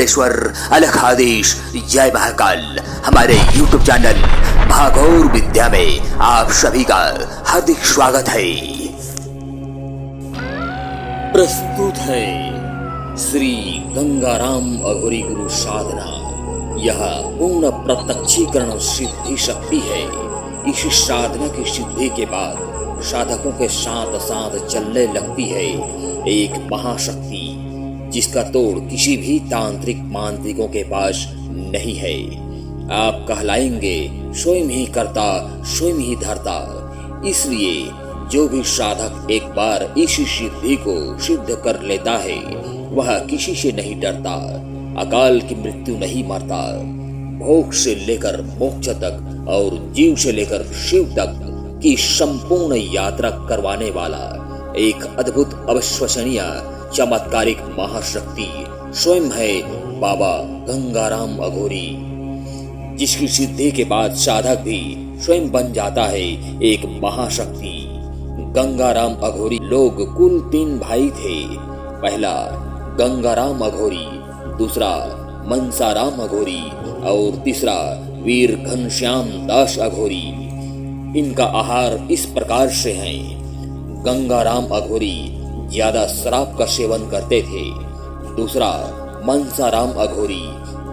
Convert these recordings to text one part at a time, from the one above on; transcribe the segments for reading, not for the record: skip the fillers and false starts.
महाबलेश्वर अलख आदेश जय महाकाल। हमारे YouTube चैनल भागौर विद्या में आप सभी का हार्दिक स्वागत है। प्रस्तुत है श्री गंगाराम अघोरी गुरु साधना। यह पूर्ण प्रत्यक्षीकरण सिद्धि शक्ति है। इस साधना की सिद्धि के बाद साधकों के साथ साथ चलने लगती है एक महाशक्ति, जिसका तोड़ किसी भी तांत्रिक मांत्रिकों के पास नहीं है। आप कहलाएंगे स्वयं ही करता स्वयं ही धरता। इसलिए जो भी साधक एक बार इस सिद्धि को सिद्ध कर लेता है वह किसी से नहीं डरता, अकाल की मृत्यु नहीं मरता। भोग से लेकर मोक्ष तक और जीव से लेकर शिव तक की संपूर्ण यात्रा करवाने वाला एक अद्भुत अविश्वसनीय चमत्कारिक महाशक्ति स्वयं है बाबा गंगाराम अघोरी, जिसकी सिद्धि के बाद साधक भी स्वयं बन जाता है एक महाशक्ति। गंगाराम अघोरी लोग कुल 3 भाई थे। पहला गंगाराम अघोरी, दूसरा मनसाराम अघोरी और तीसरा वीर घनश्याम दास अघोरी। इनका आहार इस प्रकार से है। गंगाराम अघोरी ज्यादा शराब का सेवन करते थे। दूसरा मनसाराम अघोरी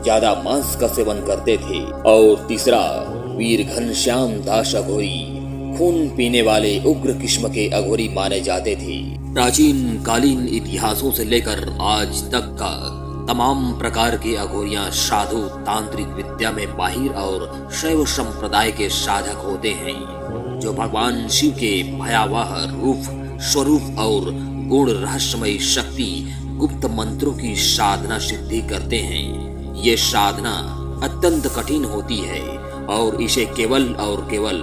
ज्यादा मांस का सेवन करते थे और तीसरा वीर घनश्याम दास अघोरी खून पीने वाले उग्र किस्म के अघोरी माने जाते थे। प्राचीन कालीन इतिहासों से लेकर आज तक का तमाम प्रकार के अघोरियां साधु तांत्रिक विद्या में माहिर और शैव संप्रदाय के साधक होते हैं, जो भगवान शिव के भयावह रूप स्वरूप और गुण रहस्यमय शक्ति गुप्त मंत्रों की साधना सिद्धि करते हैं। ये साधना अत्यंत कठिन होती है और इसे केवल और केवल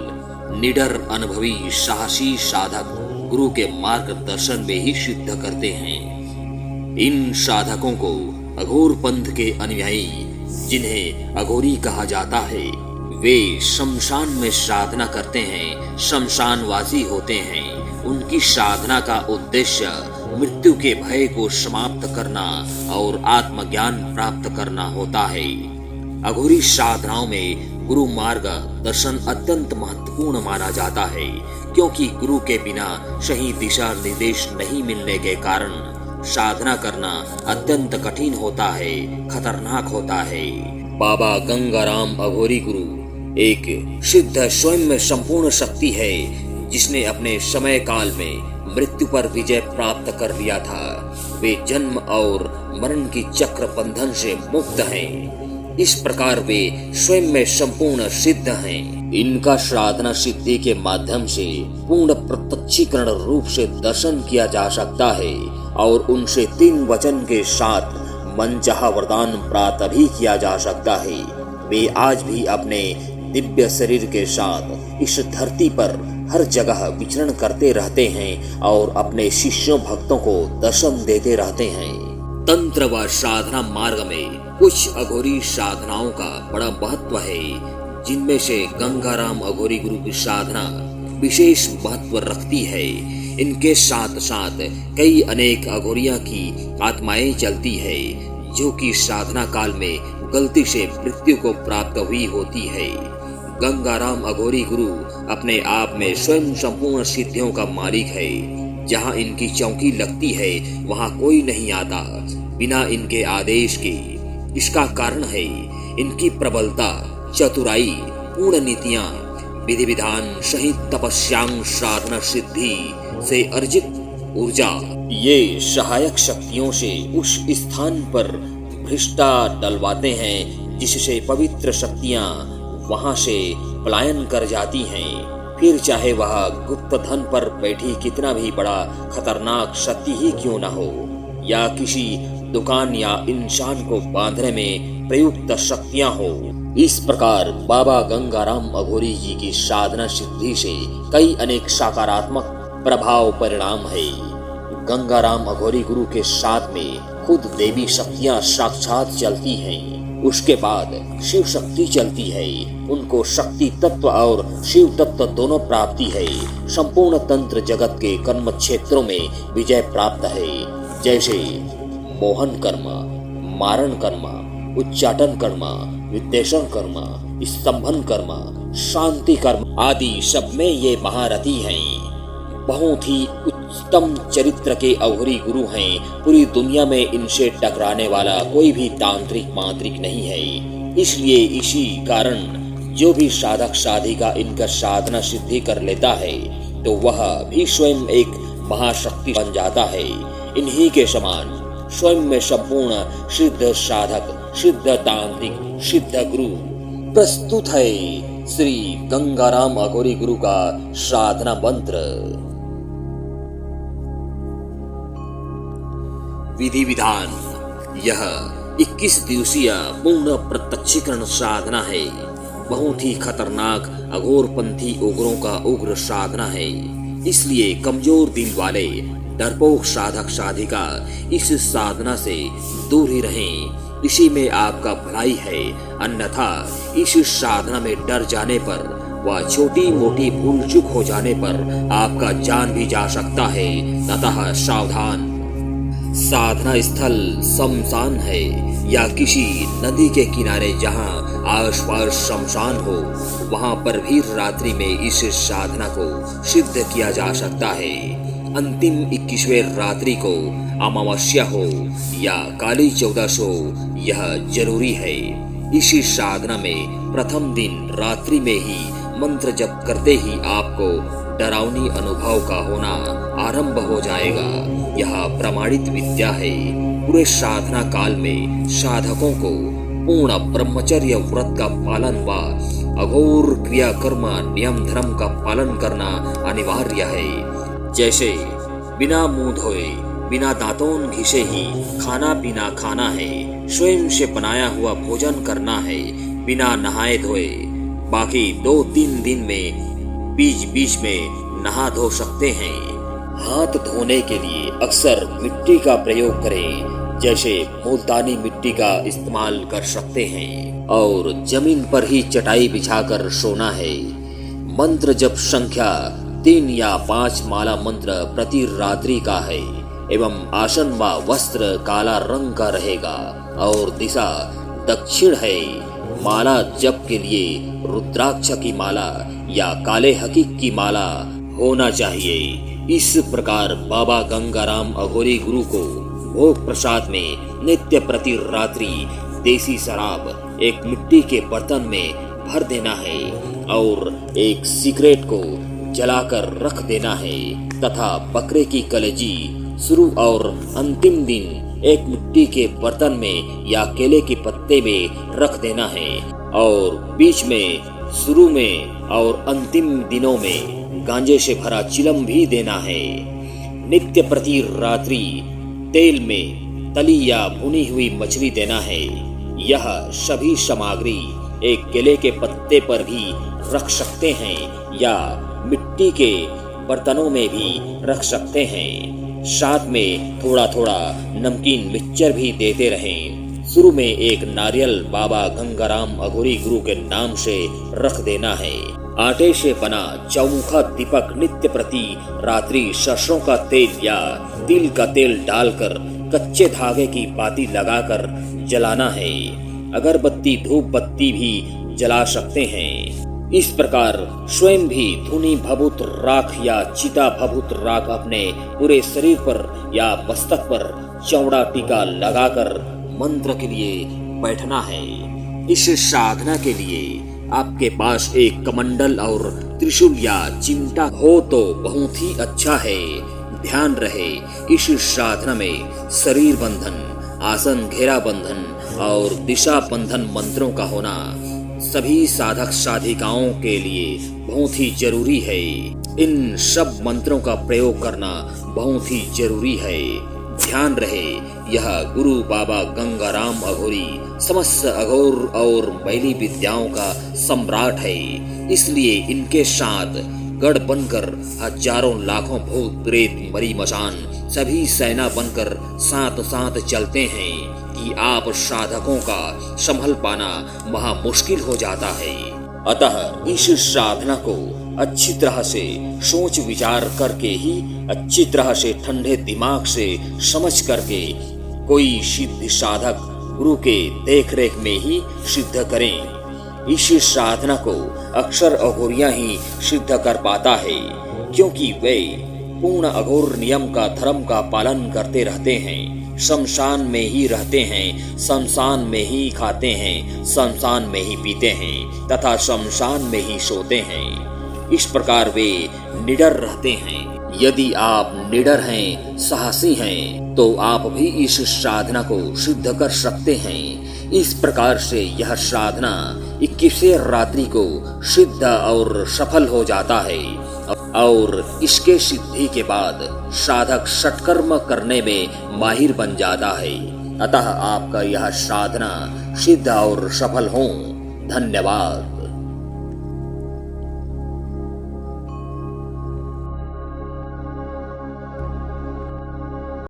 निडर अनुभवी साहसी साधक गुरु के मार्गदर्शन में ही सिद्ध करते हैं। इन साधकों को अघोर पंथ के अनुयायी, जिन्हें अघोरी कहा जाता है, वे शमशान में साधना करते हैं, शमशानवासी होते हैं। उनकी साधना का उद्देश्य मृत्यु के भय को समाप्त करना और आत्मज्ञान प्राप्त करना होता है। अघोरी साधनाओं में गुरु मार्ग दर्शन अत्यंत महत्वपूर्ण माना जाता है, क्योंकि गुरु के बिना सही दिशा निर्देश नहीं मिलने के कारण साधना करना अत्यंत कठिन होता है, खतरनाक होता है। बाबा गंगाराम अघोरी गुरु एक सिद्ध स्वयं में संपूर्ण शक्ति है, जिसने अपने समय काल में मृत्यु पर विजय प्राप्त कर लिया था। वे जन्म और मरण की चक्र बंधन से मुक्त हैं। इस प्रकार वे स्वयं में संपूर्ण सिद्ध हैं। इनका साधना सिद्धि के माध्यम से पूर्ण प्रत्यक्षीकरण रूप से दर्शन किया जा सकता है और उनसे 3 वचन के साथ मनचाहा वरदान प्राप्त भी किया जा सकता है। वे आज भी अपने दिव्य शरीर के साथ इस धरती पर हर जगह विचरण करते रहते हैं और अपने शिष्यों भक्तों को दर्शन देते रहते हैं। तंत्र व साधना मार्ग में कुछ अघोरी साधनाओं का बड़ा महत्व है, जिनमें से गंगाराम अघोरी गुरु की साधना विशेष महत्व रखती है। इनके साथ साथ कई अनेक अघोरियां की आत्माएं चलती है, जो कि साधना काल में गलती से मृत्यु को प्राप्त हुई होती है। गंगाराम अघोरी गुरु अपने आप में स्वयं संपूर्ण सिद्धियों का मालिक है। जहाँ इनकी चौकी लगती है वहाँ कोई नहीं आता बिना इनके आदेश के। इसका कारण है इनकी प्रबलता, चतुराई, पूर्ण नीतियाँ, विधि विधान सहित तपस्यांग साधना सिद्धि से अर्जित ऊर्जा। ये सहायक शक्तियों से उस स्थान पर भ्रष्टा डलवाते हैं जिससे पवित्र शक्तियाँ वहां से पलायन कर जाती हैं। फिर चाहे वह गुप्त धन पर बैठी कितना भी बड़ा खतरनाक शक्ति ही क्यों न हो, या किसी दुकान या इंसान को बांधने में प्रयुक्त शक्तियां हो। इस प्रकार बाबा गंगाराम अघोरी जी की साधना सिद्धि से कई अनेक सकारात्मक प्रभाव परिणाम है। गंगाराम अघोरी गुरु के साथ में खुद देवी शक्तियां साक्षात चलती हैं। उसके बाद शिव शक्ति चलती है। उनको शक्ति तत्व और शिव तत्व दोनों प्राप्ति है। संपूर्ण तंत्र जगत के कर्म क्षेत्रों में विजय प्राप्त है, जैसे मोहन कर्म, मारण कर्म, उच्चाटन कर्म, विद्वेषण कर्म, स्तंभन कर्म, शांति कर्म आदि सब में ये महारथी हैं। बहुत ही उत्तम चरित्र के अघोरी गुरु हैं। पूरी दुनिया में इनसे टकराने वाला कोई भी तांत्रिक मांत्रिक नहीं है। इसलिए इसी कारण जो भी साधक साधिका इनका साधना सिद्धि कर लेता है तो वह भी स्वयं एक महाशक्ति बन जाता है। इन्हीं के समान स्वयं में संपूर्ण सिद्ध साधक, सिद्ध तांत्रिक, सिद्ध गुरु। प्रस्तुत है श्री गंगाराम अघोरी गुरु का साधना मंत्र। विधि विधान। यह 21 दिवसीय पूर्ण प्रत्यक्षीकरण साधना है। बहुत ही खतरनाक अघोरपंथी उग्रों का उग्र साधना है। इसलिए कमजोर दिल वाले डरपोक साधक साधिका इस साधना से दूर ही रहें। इसी में आपका भलाई है। अन्यथा इस साधना में डर जाने पर व छोटी मोटी भूल चूक हो जाने पर आपका जान भी जा सकता है। अतः सावधान। साधना स्थल शमशान है या किसी नदी के किनारे जहां आसपास शमशान हो, वहां पर भी रात्रि में इस साधना को सिद्ध किया जा सकता है। अंतिम 21वें रात्रि को अमावस्या हो या काली चौदस हो, यह जरूरी है। इसी साधना में प्रथम दिन रात्रि में ही मंत्र जप करते ही आपको डरावनी अनुभव का होना आरंभ हो जाएगा। यह प्रमाणित विद्या है। पूरे साधना काल में साधकों को पूर्ण ब्रह्मचर्य व्रत का पालन व अघोर क्रियाकर्म नियम धर्म का पालन करना अनिवार्य है। जैसे बिना मुंह धोए, बिना दांतों घिसे ही खाना पीना खाना है, स्वयं से बनाया हुआ भोजन करना है, बिना नहाए धोए। बाकी 2-3 दिन में बीच बीच में नहा धो सकते हैं। हाथ धोने के लिए अक्सर मिट्टी का प्रयोग करें। जैसे मुल्तानी मिट्टी का इस्तेमाल कर सकते हैं और जमीन पर ही चटाई बिछाकर सोना है। मंत्र जप संख्या 3 या 5 माला मंत्र प्रति रात्रि का है एवं आसन व वस्त्र काला रंग का रहेगा और दिशा दक्षिण है। माला जप के लिए रुद्राक्ष की माला या काले हकीक की माला होना चाहिए। इस प्रकार बाबा गंगाराम अघोरी गुरु को भोग प्रसाद में नित्य प्रति रात्रि देसी शराब एक मिट्टी के बर्तन में भर देना है और एक सिगरेट को जलाकर रख देना है तथा बकरे की कलेजी शुरू और अंतिम दिन एक मिट्टी के बर्तन में या केले के पत्ते में रख देना है और बीच में, शुरू में और अंतिम दिनों में गांजे से भरा चिलम भी देना है। नित्य प्रति रात्रि तेल में तली या भुनी हुई मछली देना है। यह सभी सामग्री एक केले के पत्ते पर भी रख सकते हैं या मिट्टी के बर्तनों में भी रख सकते हैं। साथ में थोड़ा थोड़ा नमकीन मिक्सचर भी देते रहें। शुरू में एक नारियल बाबा गंगाराम अघोरी गुरु के नाम से रख देना है। आटे से बना चौमुखा दीपक नित्य प्रति रात्रि सरसों का तेल या तिल का तेल डालकर कच्चे धागे की बाती लगाकर जलाना है। अगरबत्ती धूप बत्ती भी जला सकते हैं। इस प्रकार स्वयं भी धुनी भभूत राख या चिता भभूत राख अपने पूरे शरीर पर या मस्तक पर चौड़ा टीका लगाकर मंत्र के लिए बैठना है। इस साधना के लिए आपके पास एक कमंडल और त्रिशूल या चिमटा हो तो बहुत ही अच्छा है। ध्यान रहे इस साधना में शरीर बंधन, आसन घेरा बंधन और दिशा बंधन मंत्रों का होना सभी साधक साधिकाओं के लिए बहुत ही जरूरी है। इन सब मंत्रों का प्रयोग करना बहुत ही जरूरी है। ध्यान रहे यह गुरु बाबा गंगाराम अघोरी समस्त अघोर और मैली विद्याओं का सम्राट है। इसलिए इनके साथ गढ़ बनकर हजारों लाखों भूत प्रेत मरी मसान सभी सेना बनकर साथ साथ चलते हैं कि आप साधकों का संभल पाना महा मुश्किल हो जाता है। अतः इस साधना को अच्छी तरह से सोच विचार करके ही अच्छी तरह से ठंडे दिमाग से समझ करके कोई सिद्ध साधक गुरु के देखरेख में ही सिद्ध करें। इस साधना को अक्सर अघोरियां ही सिद्ध कर पाता है, क्योंकि वे पूर्ण अघोर नियम का धर्म का पालन करते रहते हैं। शमशान में ही रहते हैं, शमशान में ही खाते हैं, शमशान में ही पीते हैं तथा शमशान में ही सोते हैं। इस प्रकार वे निडर रहते हैं। यदि आप निडर हैं, साहसी हैं, तो आप भी इस साधना को सिद्ध कर सकते हैं। इस प्रकार से यह साधना 21वें रात्रि को सिद्ध और सफल हो जाता है और इसके सिद्धि के बाद साधक सत्कर्म करने में माहिर बन जाता है। अतः आपका यह साधना सिद्ध और सफल हो। धन्यवाद।